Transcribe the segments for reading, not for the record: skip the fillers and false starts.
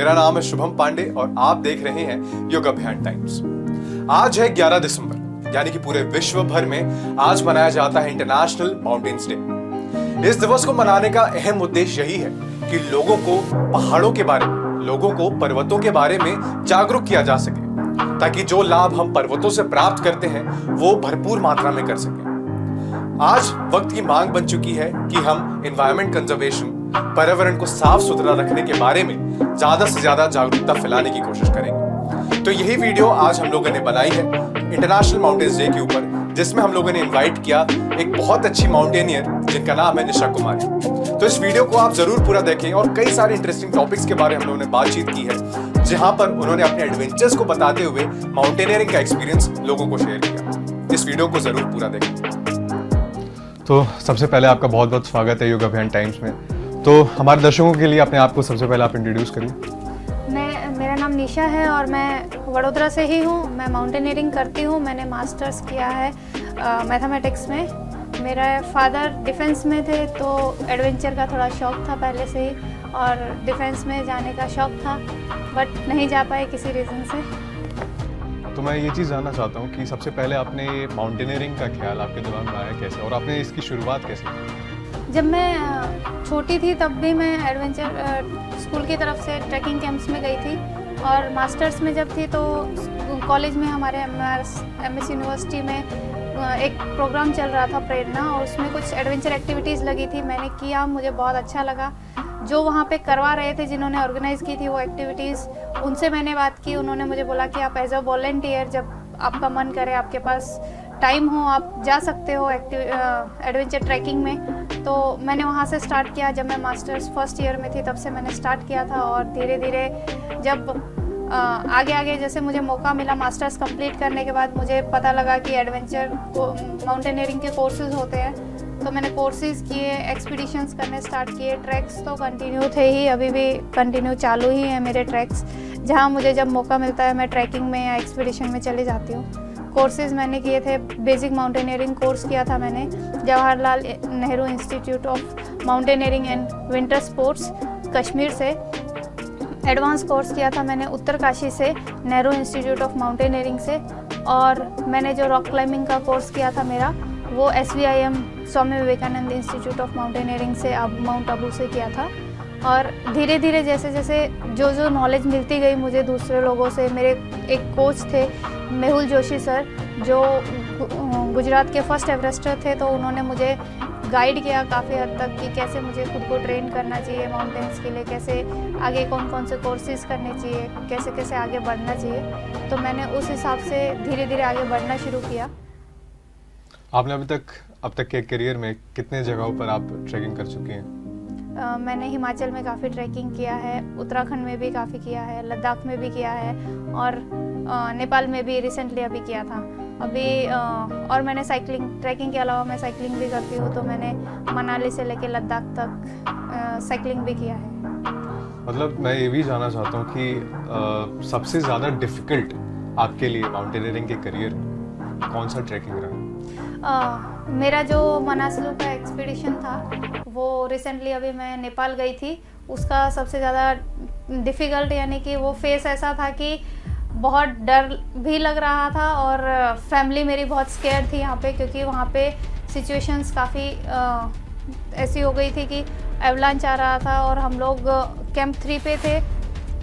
मेरा नाम है शुभम पांडे और आप देख रहे हैं योग अभियान टाइम्स। आज है 11 दिसंबर, यानी कि पूरे विश्व भर में आज मनाया जाता है इंटरनेशनल माउंटेन्स डे। इस दिवस को मनाने का अहम उद्देश्य यही है कि लोगों को पहाड़ों के बारे में, लोगों को पर्वतों के बारे में जागरूक किया जा सके, ताकि जो लाभ हम पर्वतों से प्राप्त करते हैं वो भरपूर मात्रा में कर सकें। आज वक्त की मांग बन चुकी है कि हम एनवायरमेंट कंजर्वेशन, पर्यावरण को साफ सुथरा रखने के बारे में ज्यादा से ज्यादा जागरूकता फैलाने की कोशिश करेंगे। तो यही वीडियो आज हम लोगों ने बनाई है इंटरनेशनल माउंटेन्स डे के ऊपर, जिसमें हम लोगों ने इनवाइट किया एक बहुत अच्छी माउंटेनियर जिनका नाम है निशा कुमारी। तो इस वीडियो को आप जरूर पूरा देखें और कई सारे इंटरेस्टिंग टॉपिक्स के बारे में हम लोगों ने बातचीत की है, जहां पर उन्होंने अपने एडवेंचर्स को बताते हुए माउंटेनियरिंग का एक्सपीरियंस लोगों को शेयर किया। इस वीडियो को जरूर पूरा देखें। तो सबसे पहले आपका बहुत बहुत स्वागत है योग अभियान टाइम्स में। तो हमारे दर्शकों के लिए अपने आप को सबसे पहले आप इंट्रोड्यूस करिए। मेरा नाम निशा है और मैं वडोदरा से ही हूँ। मैं माउंटेनियरिंग करती हूँ। मैंने मास्टर्स किया है मैथमेटिक्स में। मेरा फादर डिफेंस में थे, तो एडवेंचर का थोड़ा शौक था पहले से ही, और डिफेंस में जाने का शौक था, बट नहीं जा पाए किसी रीज़न से। तो मैं ये चीज़ जानना चाहता हूँ कि सबसे पहले आपने माउंटेनियरिंग का ख्याल आपके दिमाग में आया कैसे, और आपने इसकी शुरुआत कैसे की? जब मैं छोटी थी तब भी मैं एडवेंचर स्कूल की तरफ से ट्रैकिंग कैंप्स में गई थी, और मास्टर्स में जब थी तो कॉलेज में हमारे एमएस यूनिवर्सिटी में एक प्रोग्राम चल रहा था प्रेरणा, और उसमें कुछ एडवेंचर एक्टिविटीज़ लगी थी। मैंने किया, मुझे बहुत अच्छा लगा। जो वहाँ पे करवा रहे थे, जिन्होंने ऑर्गेनाइज़ की थी वो एक्टिविटीज़, उनसे मैंने बात की। उन्होंने मुझे बोला कि आप एज अ वॉलंटियर, जब आपका मन करे, आपके पास टाइम हो, आप जा सकते हो एडवेंचर ट्रैकिंग में। तो मैंने वहाँ से स्टार्ट किया। जब मैं मास्टर्स फर्स्ट ईयर में थी तब से मैंने स्टार्ट किया था, और धीरे धीरे जब आगे आगे जैसे मुझे मौका मिला मास्टर्स कंप्लीट करने के बाद, मुझे पता लगा कि एडवेंचर माउंटेनियरिंग के कोर्सेज होते हैं, तो मैंने कोर्सेज किए, एक्सपीडिशंस करने स्टार्ट किए। ट्रैक्स तो कंटिन्यू थे ही, अभी भी कंटिन्यू चालू ही हैं मेरे ट्रैक्स। जहाँ मुझे जब मौका मिलता है मैं ट्रैकिंग में या एक्सपीडिशन में चले जाती हूँ। कोर्सेज मैंने किए थे, बेसिक माउंटेनियरिंग कोर्स किया था मैंने Jawaharlal Nehru institute of mountaineering and winter sports Kashmir से। एडवांस कोर्स किया था मैंने उत्तरकाशी से, नेहरू इंस्टीट्यूट ऑफ माउंटेनियरिंग से। और मैंने जो रॉक क्लाइंबिंग का कोर्स किया था मेरा, वो SVIM Swami Vivekananda institute of mountaineering से, माउंट आबू से किया था। और धीरे धीरे जैसे जैसे जो नॉलेज मिलती गई मुझे दूसरे लोगों से, मेरे एक कोच थे मेहुल जोशी सर, जो गुजरात के फर्स्ट एवरेस्टर थे, तो उन्होंने मुझे गाइड किया काफ़ी हद तक कि कैसे मुझे खुद को ट्रेन करना चाहिए माउंटेन्स के लिए, कैसे आगे कौन कौन से कोर्सेज करने चाहिए, कैसे कैसे आगे बढ़ना चाहिए। तो मैंने उस हिसाब से धीरे धीरे आगे बढ़ना शुरू किया। आपने अब तक के करियर में कितने जगहों पर आप ट्रैकिंग कर चुकी हैं? मैंने हिमाचल में काफ़ी ट्रैकिंग किया है, उत्तराखंड में भी काफ़ी किया है, लद्दाख में भी किया है, और नेपाल में भी रिसेंटली अभी किया था अभी। और मैंने ट्रैकिंग के अलावा मैं साइकिलिंग भी करती हूँ, तो मैंने मनाली से लेकर लद्दाख तक साइकिलिंग भी किया है। मतलब मैं ये भी जानना चाहता हूँ कि सबसे ज़्यादा डिफ़िकल्ट आपके लिए माउंटेनियरिंग के करियर में कौन सा ट्रैकिंग रहा? मेरा जो मनासलू का एक्सपीडिशन था, वो रिसेंटली अभी मैं नेपाल गई थी, उसका सबसे ज़्यादा डिफ़िकल्ट, यानी कि वो फेस ऐसा था कि बहुत डर भी लग रहा था, और फैमिली मेरी बहुत स्केयर थी यहाँ पे, क्योंकि वहाँ पे सिचुएशंस काफ़ी ऐसी हो गई थी कि एवलांच आ रहा था, और हम लोग कैंप 3 पे थे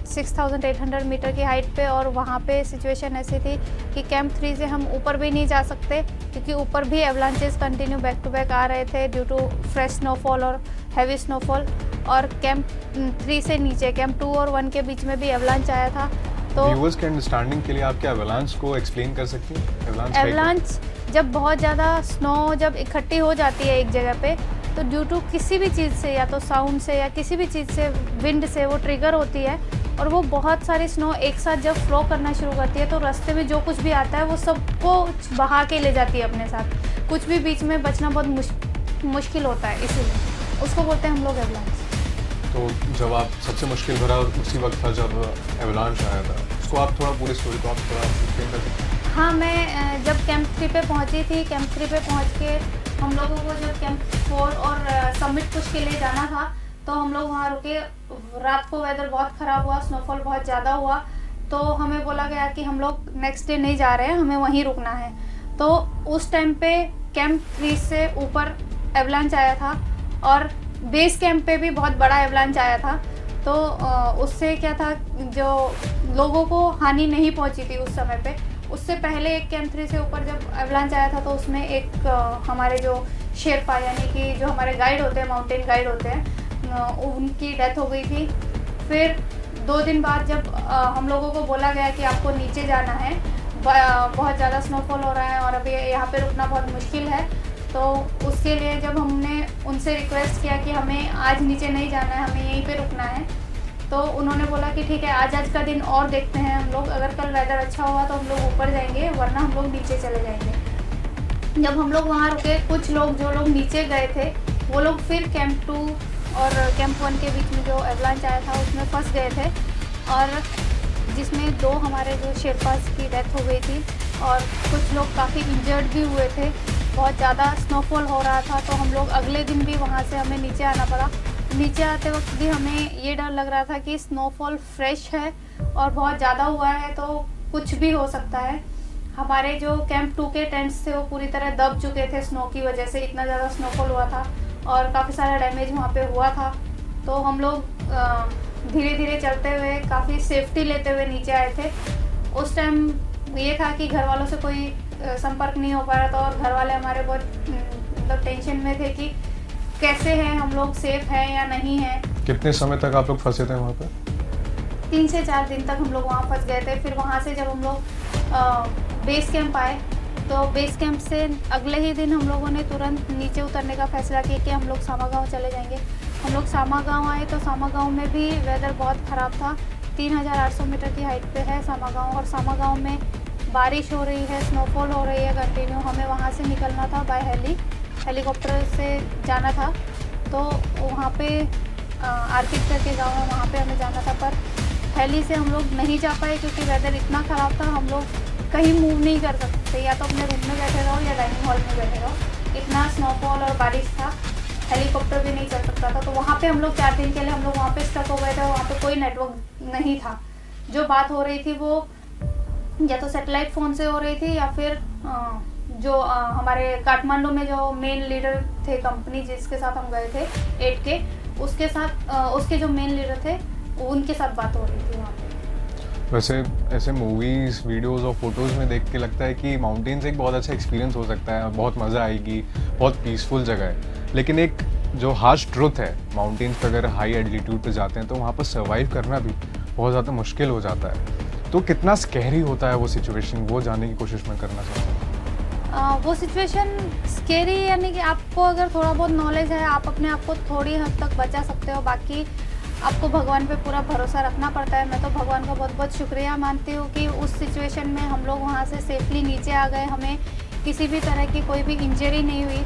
6800 मीटर की हाइट पे, और वहाँ पे सिचुएशन ऐसी थी कि कैंप 3 से हम ऊपर भी नहीं जा सकते, क्योंकि ऊपर भी avalanches continue back to back आ रहे थे ड्यू टू फ्रेश स्नोफॉल और हैवी स्नोफॉल। और कैंप 3 से नीचे कैंप 2 और 1 के बीच में भी एवलांच आया था। तो व्यूअर्स के अंडरस्टैंडिंग के लिए आप क्या एवलांच को एक्सप्लेन कर सकती हैं? एवलांच जब बहुत ज़्यादा स्नो जब इकट्ठी हो जाती है एक जगह पे, तो ड्यू टू किसी भी चीज़ से, या तो साउंड से या किसी भी चीज़ से, विंड से वो ट्रिगर होती है, और वो बहुत सारी स्नो एक साथ जब फ्लो करना शुरू करती है, तो रास्ते में जो कुछ भी आता है वो सबको बहा के ले जाती है अपने साथ। कुछ भी बीच में बचना बहुत मुश्किल होता है, इसीलिए उसको बोलते हैं हम लोग एवलांच। तो जब आप सबसे मुश्किल भरा उसी वक्त था जब एवलांच आया था, उसको आप थोड़ा पूरी स्टोरी को आप थोड़ा एक्सप्लेन कर सकते हैं? हाँ, मैं जब कैंप 3 पे पहुंची थी, कैंप 3 पे पहुंच के हम लोगों को जब कैंप 4 और समिट कुछ के लिए जाना था, तो हम लोग वहाँ रुके। रात को वेदर बहुत ख़राब हुआ, स्नोफॉल बहुत ज़्यादा हुआ, तो हमें बोला गया कि हम लोग नेक्स्ट डे नहीं जा रहे हैं, हमें वहीं रुकना है। तो उस टाइम पे कैंप 3 से ऊपर एवलांच आया था और बेस कैंप पे भी बहुत बड़ा एवलांच आया था। तो उससे क्या था, जो लोगों को हानि नहीं पहुंची थी उस समय पे। उससे पहले एक कैंप 3 से ऊपर जब एवलांच आया था तो उसमें एक हमारे जो शेरपा यानी कि जो हमारे गाइड होते हैं, माउंटेन गाइड होते हैं, उनकी डेथ हो गई थी। फिर 2 दिन बाद जब हम लोगों को बोला गया कि आपको नीचे जाना है, बहुत ज़्यादा स्नोफॉल हो रहा है और अभी यहाँ पे रुकना बहुत मुश्किल है, तो उसके लिए जब हमने उनसे रिक्वेस्ट किया कि हमें आज नीचे नहीं जाना है, हमें यहीं पे रुकना है, तो उन्होंने बोला कि ठीक है, आज का दिन और देखते हैं हम लोग, अगर कल वेदर अच्छा हुआ तो हम लोग ऊपर जाएंगे, वरना हम लोग नीचे चले जाएंगे। जब हम लोग वहाँ रुके, कुछ लोग जो लोग नीचे गए थे वो लोग फिर कैंप 2 और कैंप 1 के बीच में जो एवलांच आया था उसमें फंस गए थे, और जिसमें 2 हमारे जो शेरपास की डेथ हो गई थी और कुछ लोग काफ़ी इंजर्ड भी हुए थे। बहुत ज़्यादा स्नोफॉल हो रहा था, तो हम लोग अगले दिन भी वहाँ से हमें नीचे आना पड़ा। नीचे आते वक्त भी हमें ये डर लग रहा था कि स्नोफॉल फ्रेश है और बहुत ज़्यादा हुआ है तो कुछ भी हो सकता है। हमारे जो कैंप 2 के टेंट्स थे वो पूरी तरह दब चुके थे स्नो की वजह से, इतना ज़्यादा स्नोफॉल हुआ था और काफ़ी सारा डैमेज वहाँ पे हुआ था। तो हम लोग धीरे धीरे चलते हुए काफ़ी सेफ्टी लेते हुए नीचे आए थे। उस टाइम ये था कि घर वालों से कोई संपर्क नहीं हो पा रहा था और घर वाले हमारे बहुत मतलब टेंशन में थे कि कैसे हैं हम लोग, सेफ हैं या नहीं हैं। कितने समय तक आप लोग फंसे थे वहाँ पे? 3 से 4 दिन तक हम लोग वहाँ फंस गए थे। फिर वहाँ से जब हम लोग बेस कैंप आए तो बेस कैंप से अगले ही दिन हम लोगों ने तुरंत नीचे उतरने का फैसला किया कि हम लोग सामा गाँव चले जाएंगे। हम लोग सामा गाँव आए तो सामा गाँव में भी वेदर बहुत ख़राब था। 3800 मीटर की हाइट पे है सामा गाँव, और सामा गाँव में बारिश हो रही है, स्नोफॉल हो रही है कंटिन्यू। हमें वहाँ से निकलना था बाय हेलीकॉप्टर से जाना था, तो वहाँ पे आर्किड करके गाँव है, वहाँ पे हमें जाना था, पर हेली से हम लोग नहीं जा पाए क्योंकि वेदर इतना ख़राब था। हम लोग कहीं मूव नहीं कर सकते, या तो अपने रूम में बैठे रहो या डाइनिंग हॉल में बैठे रहो। इतना स्नोफॉल और बारिश था, हेलीकॉप्टर भी नहीं चल सकता था। तो वहाँ पे हम लोग 4 दिन के लिए हम लोग वहाँ पे स्टक हो गए थे। वहाँ पे कोई नेटवर्क नहीं था। जो बात हो रही थी वो या तो सैटेलाइट फ़ोन से हो रही थी या फिर जो हमारे काठमांडू में जो मेन लीडर थे कंपनी जिसके साथ हम गए थे 8 के, उसके साथ उसके जो मेन लीडर थे उनके साथ बात हो रही थी वहाँ पे। वैसे ऐसे मूवीज़, वीडियोस और फोटोज़ में देख के लगता है कि माउंटेन्स एक बहुत अच्छा एक्सपीरियंस हो सकता है, बहुत मज़ा आएगी, बहुत पीसफुल जगह है। लेकिन एक जो हार्श ट्रुथ है, माउंटेन्स पर अगर हाई एल्टीट्यूड पे जाते हैं तो वहाँ पर सर्वाइव करना भी बहुत ज़्यादा मुश्किल हो जाता है। तो कितना स्कैरी होता है वो सिचुएशन, वो जानने की कोशिश मैं करना चाहता हूँ। वो सिचुएशन स्केरी यानी कि आपको अगर थोड़ा बहुत नॉलेज है, आप अपने आप को थोड़ी हद तक बचा सकते हो, बाकी आपको भगवान पे पूरा भरोसा रखना पड़ता है। मैं तो भगवान का बहुत बहुत शुक्रिया मानती हूँ कि उस सिचुएशन में हम लोग वहाँ से सेफली नीचे आ गए, हमें किसी भी तरह की कोई भी इंजरी नहीं हुई,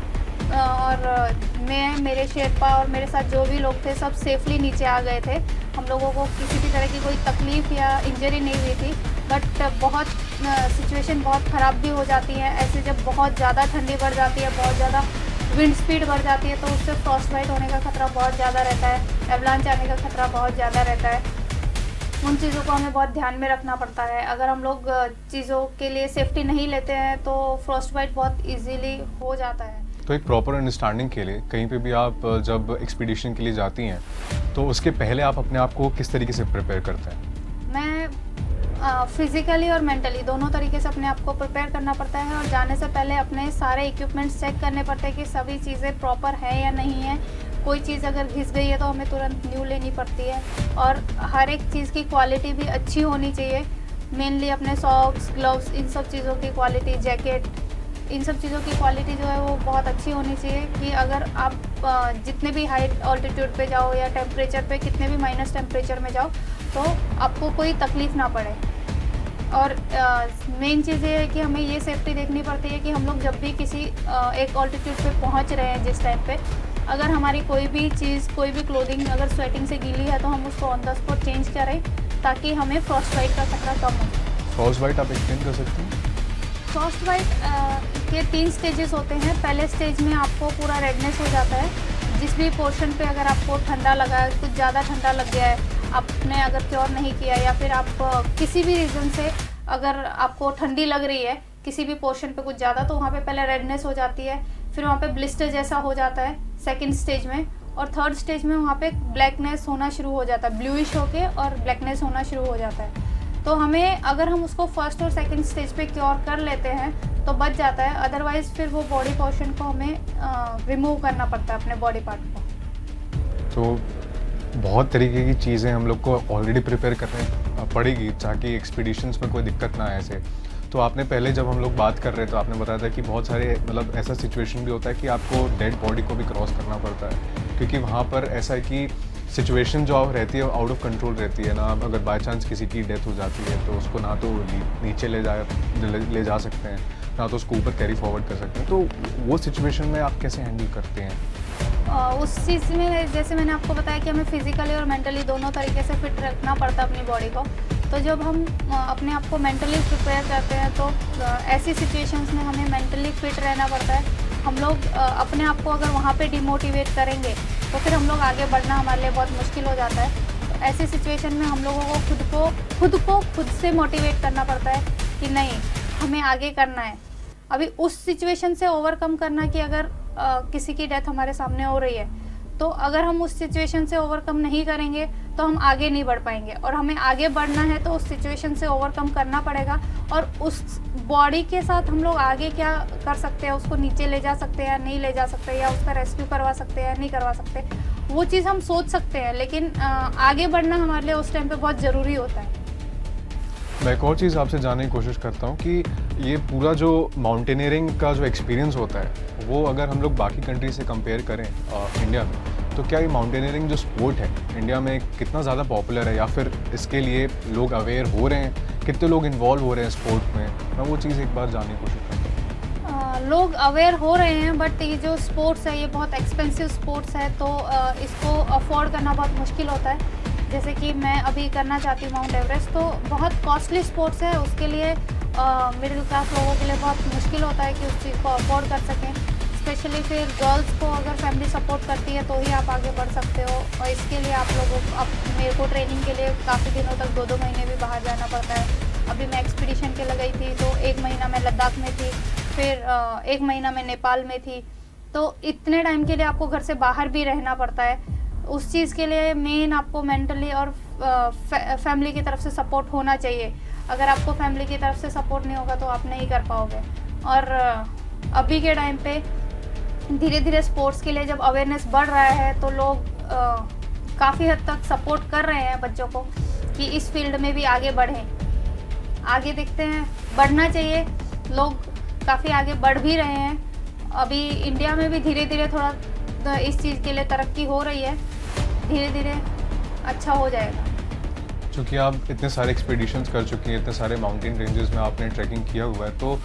और मैं, मेरे शेरपा और मेरे साथ जो भी लोग थे सब सेफली नीचे आ गए थे। हम लोगों को किसी भी तरह की कोई तकलीफ़ या इंजरी नहीं हुई थी। बट बहुत सिचुएशन बहुत ख़राब भी हो जाती है ऐसे, जब बहुत ज़्यादा ठंडी बढ़ जाती है, बहुत ज़्यादा विंड स्पीड बढ़ जाती है, तो उससे फ्रॉस्ट बाइट होने का खतरा बहुत ज़्यादा रहता है, एवलांच आने का खतरा बहुत ज़्यादा रहता है। उन चीज़ों को हमें बहुत ध्यान में रखना पड़ता है। अगर हम लोग चीज़ों के लिए सेफ्टी नहीं लेते हैं तो फ्रॉस्ट बाइट बहुत ईजीली हो जाता है। तो एक प्रॉपर अंडरस्टैंडिंग के लिए कहीं पे भी आप जब एक्सपीडिशन के लिए जाती हैं तो उसके पहले आप अपने आप को किस तरीके से प्रिपेयर करते हैं? मैं फिज़िकली और मेंटली दोनों तरीके से अपने आप को प्रिपेयर करना पड़ता है, और जाने से पहले अपने सारे इक्विपमेंट्स चेक करने पड़ते हैं कि सभी चीज़ें प्रॉपर हैं या नहीं है। कोई चीज़ अगर घिस गई है तो हमें तुरंत न्यू लेनी पड़ती है, और हर एक चीज़ की क्वालिटी भी अच्छी होनी चाहिए। मेनली अपने सॉक्स, ग्लव्स, इन सब चीज़ों की क्वालिटी, जैकेट, इन सब चीज़ों की क्वालिटी जो है वो बहुत अच्छी होनी चाहिए कि अगर आप जितने भी हाई ऑल्टीट्यूड पे जाओ या टेम्परेचर पे, कितने भी माइनस टेम्परेचर में जाओ तो आपको कोई तकलीफ़ ना पड़े। और मेन चीज़ ये है कि हमें ये सेफ्टी देखनी पड़ती है कि हम लोग जब भी किसी एक ऑल्टीट्यूड पे पहुंच रहे हैं जिस टाइम पे, अगर हमारी कोई भी चीज़, कोई भी क्लोथिंग अगर स्वेटिंग से गीली है तो हम उसको ऑन द स्पॉट चेंज करें ताकि हमें फ्रॉस्ट बाइट का खतरा कम हो। फ्रॉस्ट बाइट आप एक्सप्लेन कर सकते हैं? फ्रॉस्ट बाइट के 3 स्टेजेस होते हैं। पहले स्टेज में आपको पूरा रेडनेस हो जाता है जिस भी पोर्शन पे अगर आपको ठंडा लगा है, कुछ ज़्यादा ठंडा लग गया है, आपने अगर क्योर नहीं किया या फिर आप किसी भी रीज़न से अगर आपको ठंडी लग रही है किसी भी पोर्शन पे कुछ ज़्यादा, तो वहाँ पे पहले रेडनेस हो जाती है, फिर वहाँ पे ब्लिस्टर जैसा हो जाता है सेकंड स्टेज में, और थर्ड स्टेज में वहाँ पे ब्लैकनेस होना शुरू हो जाता है, ब्लूइश होके और ब्लैकनेस होना शुरू हो जाता है। तो हमें अगर हम उसको फर्स्ट और सेकंड स्टेज पे क्योर कर लेते हैं तो बच जाता है, अदरवाइज़ फिर वो बॉडी पोर्शन को हमें रिमूव करना पड़ता है अपने बॉडी पार्ट को। तो बहुत तरीके की चीज़ें हम लोग को ऑलरेडी प्रिपेयर करने पड़ेगी ताकि एक्सपीडिशंस में कोई दिक्कत ना आए ऐसे। तो आपने पहले जब हम लोग बात कर रहे थे तो आपने बताया था कि बहुत सारे मतलब ऐसा सिचुएशन भी होता है कि आपको डेड बॉडी को भी क्रॉस करना पड़ता है, क्योंकि वहाँ पर ऐसा है कि सिचुएशन जो रहती है आउट ऑफ कंट्रोल रहती है ना। अगर बाय चांस किसी की डेथ हो जाती है तो उसको ना तो नीचे ले जा सकते हैं, ना तो उसको ऊपर कैरी फॉरवर्ड कर सकते हैं। तो वो सिचुएशन में आप कैसे हैंडल करते हैं? उस चीज़ में जैसे मैंने आपको बताया कि हमें फिज़िकली और मेंटली दोनों तरीके से फिट रखना पड़ता है अपनी बॉडी को। तो जब हम अपने आप को मेंटली प्रिपेयर करते हैं तो ऐसी सिचुएशंस में हमें मेंटली फिट रहना पड़ता है। हम लोग अपने आप को अगर वहाँ पे डिमोटिवेट करेंगे तो फिर हम लोग आगे बढ़ना हमारे लिए बहुत मुश्किल हो जाता है। तो ऐसी सिचुएशन में हम लोगों को खुद से मोटिवेट करना पड़ता है कि नहीं, हमें आगे करना है। अभी उस सिचुएशन से ओवरकम करना कि अगर किसी की डेथ हमारे सामने हो रही है, तो अगर हम उस सिचुएशन से ओवरकम नहीं करेंगे तो हम आगे नहीं बढ़ पाएंगे, और हमें आगे बढ़ना है तो उस सिचुएशन से ओवरकम करना पड़ेगा। और उस बॉडी के साथ हम लोग आगे क्या कर सकते हैं, उसको नीचे ले जा सकते हैं या नहीं ले जा सकते, या उसका रेस्क्यू करवा सकते हैं या नहीं करवा सकते, वो चीज़ हम सोच सकते हैं, लेकिन आगे बढ़ना हमारे लिए उस टाइम पे बहुत ज़रूरी होता है। मैं एक और चीज़ आपसे जानने की कोशिश करता हूँ कि ये पूरा जो माउंटेनियरिंग का जो एक्सपीरियंस होता है वो अगर हम लोग बाकी कंट्री से कंपेयर करें इंडिया में, तो क्या ये माउंटेनियरिंग जो स्पोर्ट है इंडिया में कितना ज़्यादा पॉपुलर है, या फिर इसके लिए लोग अवेयर हो रहे हैं, कितने लोग इन्वॉल्व हो रहे हैं स्पोर्ट में? मैं वो चीज़ एक बार जानने की कोशिश करता हूँ। लोग अवेयर हो रहे हैं, बट ये जो स्पोर्ट्स है ये बहुत एक्सपेंसिव स्पोर्ट्स है, तो इसको अफोर्ड करना बहुत मुश्किल होता है। जैसे कि मैं अभी करना चाहती हूँ माउंट एवरेस्ट, तो बहुत कॉस्टली स्पोर्ट्स है, उसके लिए मिडिल क्लास लोगों के लिए बहुत मुश्किल होता है कि उस चीज़ को अफोर्ड कर सकें। स्पेशली फिर गर्ल्स को अगर फैमिली सपोर्ट करती है तो ही आप आगे बढ़ सकते हो, और इसके लिए आप लोगों को मेरे को ट्रेनिंग के लिए काफ़ी दिनों तक 2-2 महीने भी बाहर जाना पड़ता है। अभी मैं एक्सपीडिशन के लिए गई थी तो 1 महीना मैं लद्दाख में थी, फिर 1 महीना मैं नेपाल में थी। तो इतने टाइम के लिए आपको घर से बाहर भी रहना पड़ता है। उस चीज़ के लिए मेन आपको मेंटली और फैमिली की तरफ से सपोर्ट होना चाहिए। अगर आपको फैमिली की तरफ से सपोर्ट नहीं होगा तो आप नहीं कर पाओगे। और अभी के टाइम पे धीरे धीरे स्पोर्ट्स के लिए जब अवेयरनेस बढ़ रहा है तो लोग काफ़ी हद तक सपोर्ट कर रहे हैं बच्चों को कि इस फील्ड में भी आगे बढ़ें। आगे देखते हैं, बढ़ना चाहिए, लोग काफ़ी आगे बढ़ भी रहे हैं। अभी इंडिया में भी धीरे धीरे थोड़ा इस चीज़ के लिए तरक्की हो रही है, धीरे धीरे अच्छा हो जाएगा। क्योंकि आप इतने सारे एक्सपीडिशंस कर चुकी हैं, इतने सारे माउंटेन रेंजेस में आपने ट्रैकिंग किया हुआ है, तो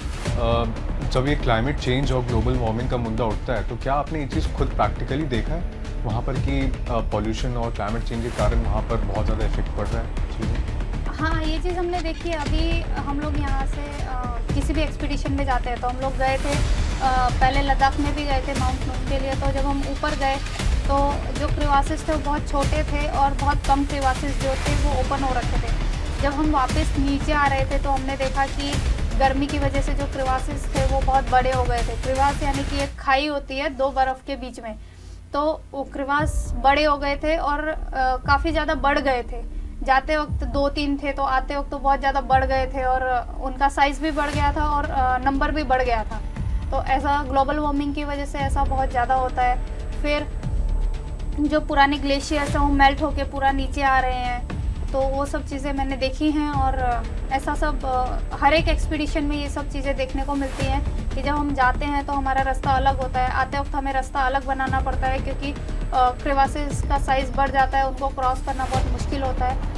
जब ये क्लाइमेट चेंज और ग्लोबल वार्मिंग का मुद्दा उठता है तो क्या आपने ये चीज़ खुद प्रैक्टिकली देखा है वहाँ पर कि पॉल्यूशन और क्लाइमेट चेंज के कारण वहाँ पर बहुत ज़्यादा इफेक्ट पड़ रहा है चीज़ें? हाँ, ये चीज़ हमने देखी है। अभी हम लोग यहाँ से किसी भी एक्सपीडिशन में जाते हैं तो हम लोग गए थे, पहले लद्दाख में भी गए थे माउंट नून के लिए। तो जब हम ऊपर गए तो जो क्रिवासिस थे वो बहुत छोटे थे और बहुत कम क्रिवासिस जो थे वो ओपन हो रखे थे। जब हम वापस नीचे आ रहे थे तो हमने देखा कि गर्मी की वजह से जो क्रिवासिस थे वो बहुत बड़े हो गए थे। क्रिवास यानी कि एक खाई होती है 2 बर्फ़ के बीच में, तो वो क्रिवास बड़े हो गए थे और काफ़ी ज़्यादा बढ़ गए थे। जाते वक्त 2-3 थे तो आते वक्त तो बहुत ज़्यादा बढ़ गए थे और उनका साइज़ भी बढ़ गया था और नंबर भी बढ़ गया था। तो ऐसा ग्लोबल वार्मिंग की वजह से ऐसा बहुत ज़्यादा होता है। फिर जो पुराने ग्लेशियर्स हैं वो मेल्ट होके पूरा नीचे आ रहे हैं, तो वो सब चीज़ें मैंने देखी हैं। और ऐसा सब हर एक एक्सपीडिशन में ये सब चीज़ें देखने को मिलती हैं कि जब हम जाते हैं तो हमारा रास्ता अलग होता है, आते वक्त हमें रास्ता अलग बनाना पड़ता है क्योंकि क्रेवासेस का साइज़ बढ़ जाता है, उनको क्रॉस करना बहुत मुश्किल होता है।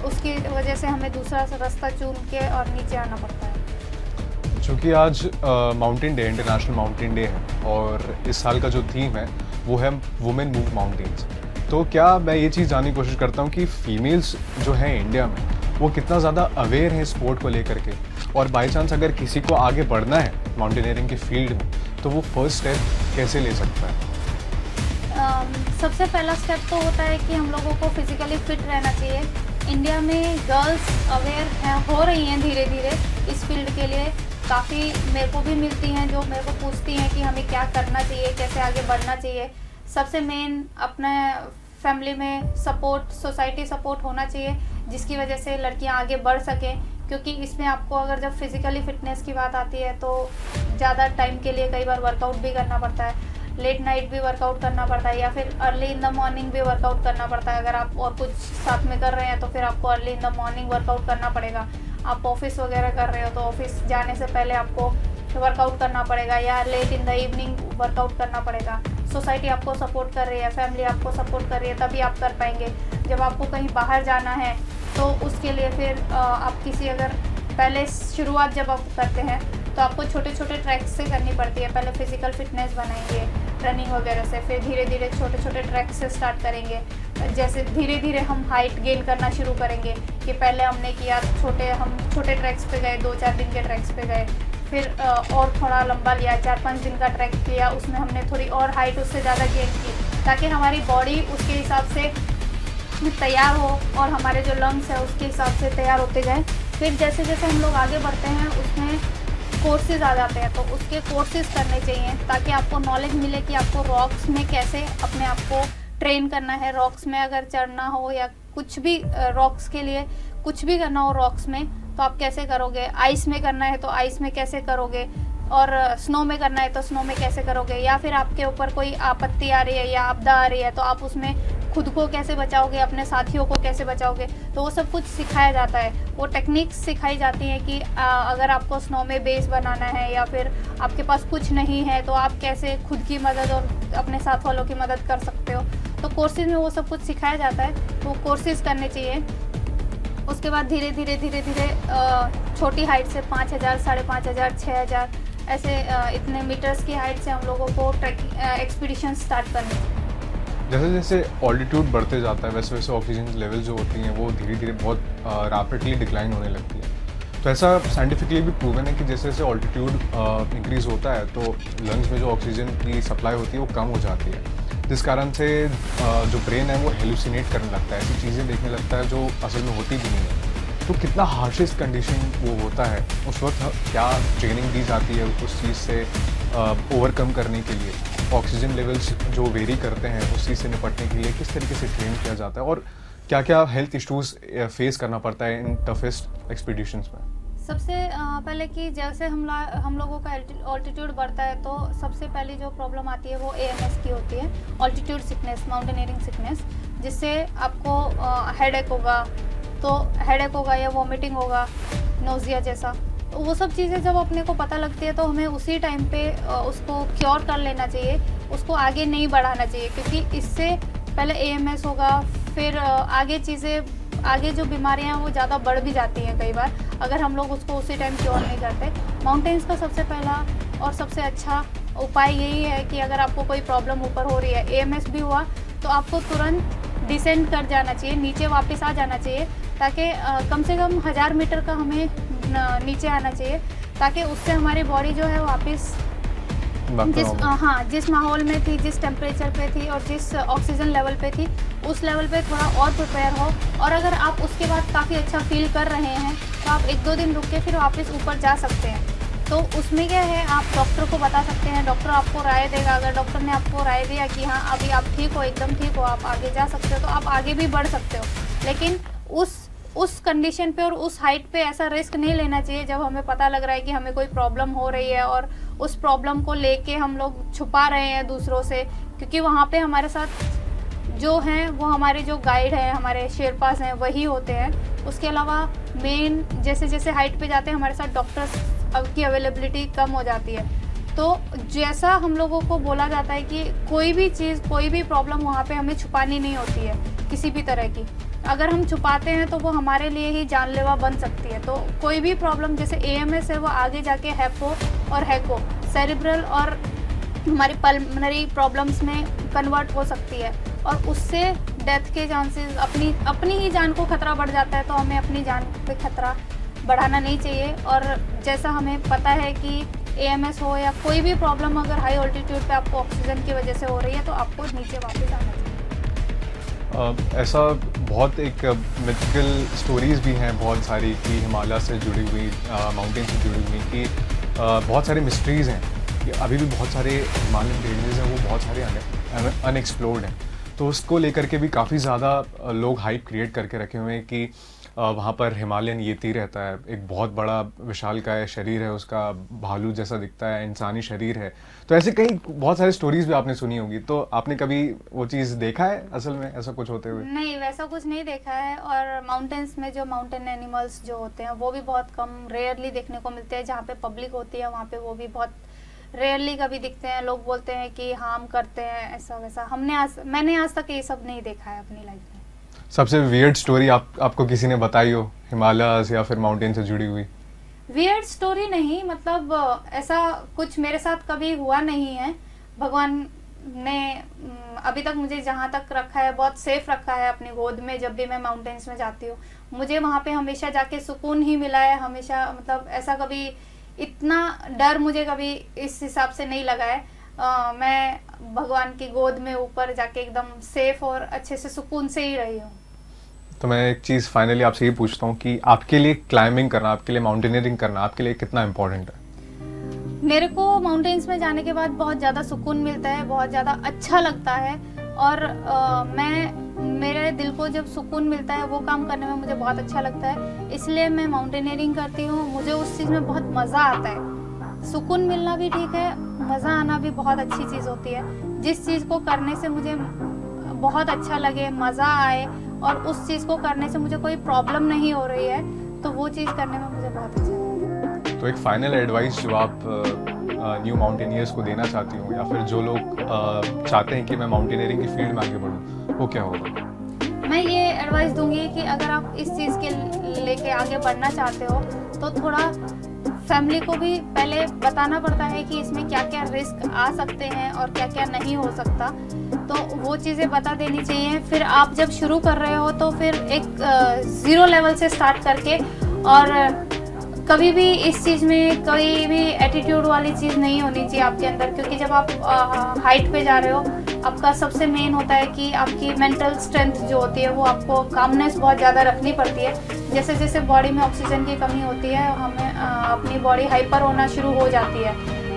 उसकी वजह से हमें दूसरा रास्ता चुन के और नीचे आना पड़ता है। चूँकि आज mountain day, international mountain day है और इस साल का जो थीम है वो है वुमेन मूव माउंटेन्स, तो क्या मैं ये चीज़ जानने की कोशिश करता हूँ कि फीमेल्स जो हैं इंडिया में वो कितना ज़्यादा अवेयर हैं स्पोर्ट को लेकर के, और बाई चांस अगर किसी को आगे बढ़ना है माउंटेनियरिंग के फील्ड में तो वो फर्स्ट स्टेप कैसे ले सकता है? सबसे पहला स्टेप तो होता है कि हम लोगों को फिजिकली फिट रहना चाहिए। इंडिया में गर्ल्स अवेयर हैं, हो रही हैं धीरे धीरे इस फील्ड के लिए। काफ़ी मेरे को भी मिलती हैं जो मेरे को पूछती हैं कि हमें क्या करना चाहिए, कैसे आगे बढ़ना चाहिए। सबसे मेन अपने फैमिली में सपोर्ट, सोसाइटी सपोर्ट होना चाहिए, जिसकी वजह से लड़कियां आगे बढ़ सकें। क्योंकि इसमें आपको अगर जब फिज़िकली फ़िटनेस की बात आती है तो ज़्यादा टाइम के लिए कई बार वर्कआउट भी करना पड़ता है, लेट नाइट भी वर्कआउट करना पड़ता है, या फिर अर्ली इन द मॉर्निंग भी वर्कआउट करना पड़ता है। अगर आप और कुछ साथ में कर रहे हैं तो फिर आपको early in the morning workout करना पड़ेगा। आप ऑफिस वगैरह कर रहे हो तो ऑफिस जाने से पहले आपको वर्कआउट करना पड़ेगा, या late in the evening workout करना पड़ेगा। सोसाइटी आपको सपोर्ट कर रही है, फैमिली आपको सपोर्ट कर रही है, तभी आप कर पाएंगे। जब आपको कहीं बाहर जाना है तो उसके लिए फिर आप किसी, अगर पहले शुरुआत जब आप करते हैं तो आपको छोटे छोटे ट्रैक्स से करनी पड़ती है। पहले फिजिकल फिटनेस बनाएंगे रनिंग वगैरह से, फिर धीरे धीरे छोटे छोटे ट्रैक्स से स्टार्ट करेंगे। जैसे धीरे धीरे हम हाइट गेन करना शुरू करेंगे कि पहले हमने किया हम छोटे ट्रैक्स पे गए, 2-4 दिन के ट्रैक्स पे गए, फिर और थोड़ा लंबा लिया, 4-5 दिन का ट्रैक किया, उसमें हमने थोड़ी और हाइट उससे ज़्यादा गेन की, ताकि हमारी बॉडी उसके हिसाब से तैयार हो और हमारे जो लंग्स है उसके हिसाब से तैयार होते जाए। फिर जैसे जैसे हम लोग आगे बढ़ते हैं उसमें कोर्सेज आ जाते हैं, तो उसके कोर्सेज करने चाहिए ताकि आपको नॉलेज मिले कि आपको रॉक्स में कैसे अपने आप को ट्रेन करना है। रॉक्स में अगर चढ़ना हो या कुछ भी रॉक्स के लिए कुछ भी करना हो रॉक्स में तो आप कैसे करोगे, आइस में करना है तो आइस में कैसे करोगे, और स्नो में करना है तो स्नो में कैसे करोगे, या फिर आपके ऊपर कोई आपत्ति आ रही है या आपदा आ रही है तो आप उसमें खुद को कैसे बचाओगे, अपने साथियों को कैसे बचाओगे। तो वो सब कुछ सिखाया जाता है, वो टेक्निक्स सिखाई जाती हैं कि अगर आपको स्नो में बेस बनाना है या फिर आपके पास कुछ नहीं है तो आप कैसे खुद की मदद और अपने साथ वालों की मदद कर सकते हो। तो कोर्सेज में वो सब कुछ सिखाया जाता है, वो कोर्सेज करने चाहिए। उसके बाद धीरे धीरे छोटी हाइट से 5000, 5500, 6000 ऐसे इतने मीटर्स की हाइट से हम लोगों को ट्रैकिंग एक्सपीडिशन स्टार्ट करनी चाहिए। जैसे जैसे ऑल्टीट्यूड बढ़ते जाता है वैसे वैसे ऑक्सीजन लेवल जो होती हैं वो धीरे धीरे बहुत रैपिडली डिक्लाइन होने लगती है। तो ऐसा साइंटिफिकली भी प्रूवन है कि जैसे जैसे ऑल्टीट्यूड इंक्रीज़ होता है तो लंग्स में जो ऑक्सीजन की सप्लाई होती है वो कम हो जाती है, जिस कारण से जो ब्रेन है वो हेलुसिनेट करने लगता है, ऐसी चीज़ें देखने लगता है जो असल में होती भी नहीं है। तो कितना हार्शेस्ट कंडीशन वो होता है, उस वक्त क्या ट्रेनिंग दी जाती है उस चीज़ से ओवरकम करने के लिए, ऑक्सीजन लेवल्स जो वेरी करते हैं उस चीज़ से निपटने के लिए किस तरीके से ट्रेन किया जाता है और क्या क्या हेल्थ इश्यूज फेस करना पड़ता है इन टफेस्ट एक्सपीडिशंस में? सबसे पहले कि जैसे हम लोगों का ऑल्टीट्यूड बढ़ता है तो सबसे पहली जो प्रॉब्लम आती है वो AMS की होती है, ऑल्टीट्यूड सिकनेस, माउंटेनियरिंग सिकनेस, जिससे आपको हेडेक होगा या वॉमिटिंग होगा, नोजिया जैसा। तो वो सब चीज़ें जब अपने को पता लगती है तो हमें उसी टाइम पे उसको क्योर कर लेना चाहिए, उसको आगे नहीं बढ़ाना चाहिए, क्योंकि इससे पहले AMS होगा, फिर आगे जो बीमारियां हैं वो ज़्यादा बढ़ भी जाती हैं कई बार अगर हम लोग उसको उसी टाइम क्योर नहीं करते। माउंटेन्स का सबसे पहला और सबसे अच्छा उपाय यही है कि अगर आपको कोई प्रॉब्लम ऊपर हो रही है, AMS भी हुआ, तो आपको तुरंत डिसेंड कर जाना चाहिए, नीचे वापस आ जाना चाहिए, ताकि कम से कम 1000 मीटर का हमें नीचे आना चाहिए, ताकि उससे हमारी बॉडी जो है वापस जिस माहौल में थी, जिस टेम्परेचर पे थी और जिस ऑक्सीजन लेवल पे थी उस लेवल पे थोड़ा और प्रिपेयर हो। और अगर आप उसके बाद काफ़ी अच्छा फील कर रहे हैं तो आप 1-2 दिन रुक के फिर वापस ऊपर जा सकते हैं। तो उसमें क्या है, आप डॉक्टर को बता सकते हैं, डॉक्टर आपको राय देगा। अगर डॉक्टर ने आपको राय दिया कि हाँ अभी आप ठीक हो, एकदम ठीक हो, आप आगे जा सकते हो, तो आप आगे भी बढ़ सकते हो। लेकिन उस कंडीशन पे और उस हाइट पे ऐसा रिस्क नहीं लेना चाहिए जब हमें पता लग रहा है कि हमें कोई प्रॉब्लम हो रही है और उस प्रॉब्लम को लेके हम लोग छुपा रहे हैं दूसरों से, क्योंकि वहाँ पे हमारे साथ जो हैं वो हमारे जो गाइड हैं, हमारे शेरपास हैं, वही होते हैं। उसके अलावा मेन जैसे जैसे हाइट पे जाते हैं हमारे साथ डॉक्टर्स की अवेलेबिलिटी कम हो जाती है। तो जैसा हम लोगों को बोला जाता है कि कोई भी चीज़, कोई भी प्रॉब्लम वहाँ पे हमें छुपानी नहीं होती है किसी भी तरह की। अगर हम छुपाते हैं तो वो हमारे लिए ही जानलेवा बन सकती है। तो कोई भी प्रॉब्लम जैसे AMS है वो आगे जाके हैपो और हैको, सेरिब्रल और हमारी पल्मोनरी प्रॉब्लम्स में कन्वर्ट हो सकती है और उससे डेथ के चांसेस, अपनी ही जान को खतरा बढ़ जाता है। तो हमें अपनी जान पे खतरा बढ़ाना नहीं चाहिए। और जैसा हमें पता है कि AMS हो या कोई भी प्रॉब्लम अगर हाई ऑल्टीट्यूड पे आपको ऑक्सीजन की वजह से हो रही है तो आपको नीचे वापस आना चाहिए। ऐसा बहुत एक मिथिकल स्टोरीज़ भी हैं बहुत सारी कि हिमालय से जुड़ी हुई, माउंटेन से जुड़ी हुई, कि बहुत सारे मिस्ट्रीज़ हैं कि अभी भी बहुत सारे हिमालयन रेंजेस हैं, वो बहुत सारे अनएक्सप्लोर्ड हैं। तो उसको लेकर के भी काफ़ी ज़्यादा लोग हाइप क्रिएट करके रखे हुए हैं कि वहाँ पर हिमालयन येती रहता है, एक बहुत बड़ा विशालकाय शरीर है उसका, भालू जैसा दिखता है, इंसानी शरीर है। तो ऐसे कई बहुत सारी स्टोरीज़ भी आपने सुनी होंगी, तो आपने कभी वो चीज़ देखा है असल में ऐसा कुछ होते हुए? नहीं, वैसा कुछ नहीं देखा है। और माउंटेन्स में जो माउंटेन एनिमल्स जो होते हैं वो भी बहुत कम, रेयरली देखने को मिलते हैं। जहाँ पे पब्लिक होती है वहाँ पे वो भी बहुत रेयरली कभी दिखते हैं। लोग बोलते हैं कि हार्म करते हैं, ऐसा वैसा। मैंने आज तक ये सब नहीं देखा है अपनी लाइफ में। सबसे वियर्ड स्टोरी आपको किसी ने बताई हो हिमालय से या फिर माउंटेन से जुड़ी हुई? वियर्ड स्टोरी नहीं, मतलब ऐसा कुछ मेरे साथ कभी हुआ नहीं है। भगवान ने अभी तक मुझे जहाँ तक रखा है बहुत सेफ रखा है अपनी गोद में। जब भी मैं माउंटेन्स में जाती हूँ मुझे वहाँ पे हमेशा जाके सुकून ही मिला है हमेशा। मतलब ऐसा कभी इतना डर मुझे कभी इस हिसाब से नहीं लगा है। मैं भगवान की गोद में ऊपर जाके एकदम सेफ और अच्छे से सुकून से ही रही हूँ। तो मैं एक चीज़ फाइनली आपसे ये पूछता हूँ कि आपके लिए क्लाइंबिंग करना, आपके लिए माउंटेनियरिंग करना आपके लिए कितना इम्पोर्टेंट है? मेरे को माउंटेन्स में जाने के बाद बहुत ज़्यादा सुकून मिलता है, बहुत ज़्यादा अच्छा लगता है। और मेरे दिल को जब सुकून मिलता है वो काम करने में मुझे बहुत अच्छा लगता है, इसलिए मैं माउंटेनियरिंग करती हूँ। मुझे उस चीज़ में बहुत मज़ा आता है। सुकून मिलना भी ठीक है, मज़ा आना भी बहुत अच्छी चीज़ होती है। जिस चीज़ को करने से मुझे बहुत अच्छा लगे, मज़ा आए और उस चीज़ को करने से मुझे कोई प्रॉब्लम नहीं हो रही है तो वो चीज़ करने में मुझे बहुत अच्छा लगता है। तो एक फाइनल एडवाइस जो आप न्यू माउंटेनियर्स को देना चाहती हूँ या फिर जो लोग चाहते हैं कि मैं माउंटेनियरिंग की फील्ड में आगे बढ़ूँ, वो क्या होगा? मैं ये एडवाइस दूंगी कि अगर आप इस चीज़ के लेके आगे बढ़ना चाहते हो तो थोड़ा फैमिली को भी पहले बताना पड़ता है कि इसमें क्या क्या रिस्क आ सकते हैं और क्या क्या नहीं हो सकता, तो वो चीज़ें बता देनी चाहिए। फिर आप जब शुरू कर रहे हो तो फिर एक 0 लेवल से स्टार्ट करके, और कभी भी इस चीज़ में कोई भी एटीट्यूड वाली चीज़ नहीं होनी चाहिए आपके अंदर। क्योंकि जब आप हाइट पे जा रहे हो आपका सबसे मेन होता है कि आपकी मेंटल स्ट्रेंथ जो होती है वो आपको कामनेस बहुत ज़्यादा रखनी पड़ती है। जैसे जैसे बॉडी में ऑक्सीजन की कमी होती है हमें अपनी बॉडी हाइपर होना शुरू हो जाती है,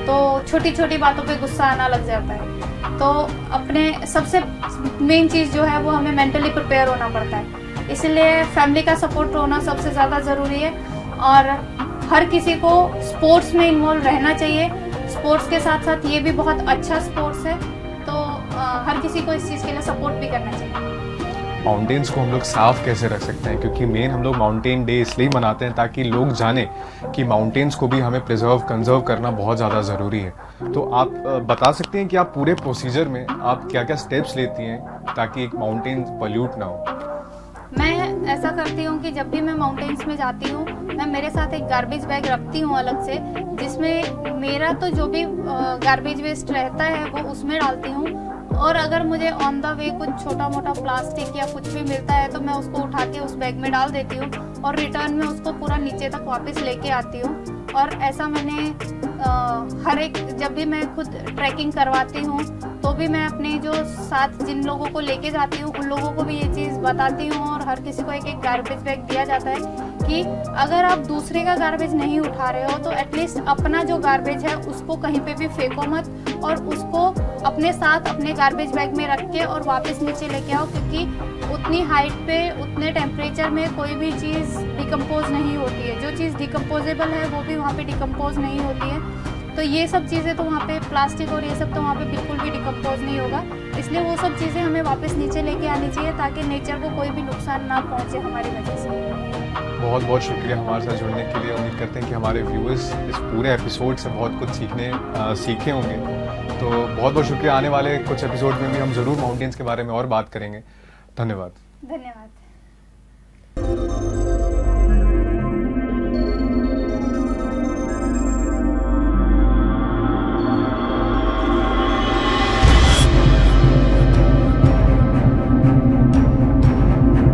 तो छोटी छोटी बातों पे गुस्सा आना लग जाता है। तो अपने सबसे मेन चीज़ जो है वो हमें मेंटली प्रिपेयर होना पड़ता है। इसलिए फैमिली का सपोर्ट होना सबसे ज़्यादा ज़रूरी है और हर किसी को स्पोर्ट्स में इन्वॉल्व रहना चाहिए। स्पोर्ट्स के साथ साथ ये भी बहुत अच्छा स्पोर्ट्स है, तो हर किसी को इस चीज़ के लिए सपोर्ट भी करना चाहिए। माउंटेन्स को हम लोग साफ कैसे रख सकते हैं? क्योंकि मेन हम लोग माउंटेन डे इसलिए मनाते हैं ताकि लोग जाने कि माउंटेन्स को भी हमें कंजर्व करना बहुत ज़्यादा ज़रूरी है। तो आप बता सकते हैं कि आप पूरे प्रोसीजर में आप क्या क्या स्टेप्स लेती हैं ताकि एक माउंटेन पॉल्यूट ना हो? मैं ऐसा करती हूँ कि जब भी मैं माउंटेन्स में जाती हूँ मैं मेरे साथ एक गार्बेज बैग रखती हूँ अलग से, जिसमें मेरा तो जो भी गार्बेज वेस्ट रहता है वो उसमें डालती हूँ। और अगर मुझे ऑन द वे कुछ छोटा मोटा प्लास्टिक या कुछ भी मिलता है तो मैं उसको उठा के उस बैग में डाल देती हूँ और रिटर्न में उसको पूरा नीचे तक वापस लेके आती हूँ। और ऐसा मैंने हर एक, जब भी मैं खुद ट्रैकिंग करवाती हूँ तो भी मैं अपने जो साथ जिन लोगों को लेके जाती हूँ उन लोगों को भी ये चीज़ बताती हूँ। और हर किसी को एक एक गार्बेज बैग दिया जाता है कि अगर आप दूसरे का गार्बेज नहीं उठा रहे हो तो एटलीस्ट अपना जो गार्बेज है उसको कहीं पे भी फेंको मत, और उसको अपने साथ अपने गार्बेज बैग में रख के और वापस नीचे लेके आओ। क्योंकि उतनी हाइट पे उतने टेम्परेचर में कोई भी चीज़ डिकम्पोज नहीं होती है। जो चीज़ डिकम्पोजेबल है वो भी वहाँ पे डिकम्पोज नहीं होती है। तो ये सब चीज़ें तो वहाँ पे प्लास्टिक और ये सब तो वहाँ पे बिल्कुल भी डिकम्पोज नहीं होगा। इसलिए वो सब चीज़ें हमें वापस नीचे लेके आनी चाहिए ताकि नेचर को कोई भी नुकसान ना पहुँचे हमारी वजह से। बहुत बहुत शुक्रिया हमारे साथ जुड़ने के लिए। उम्मीद करते हैं कि हमारे व्यूअर्स इस पूरे एपिसोड से बहुत कुछ सीखे होंगे। तो बहुत बहुत शुक्रिया। आने वाले कुछ एपिसोड में भी हम ज़रूर माउंटेन्स के बारे में और बात करेंगे। धन्यवाद। धन्यवाद।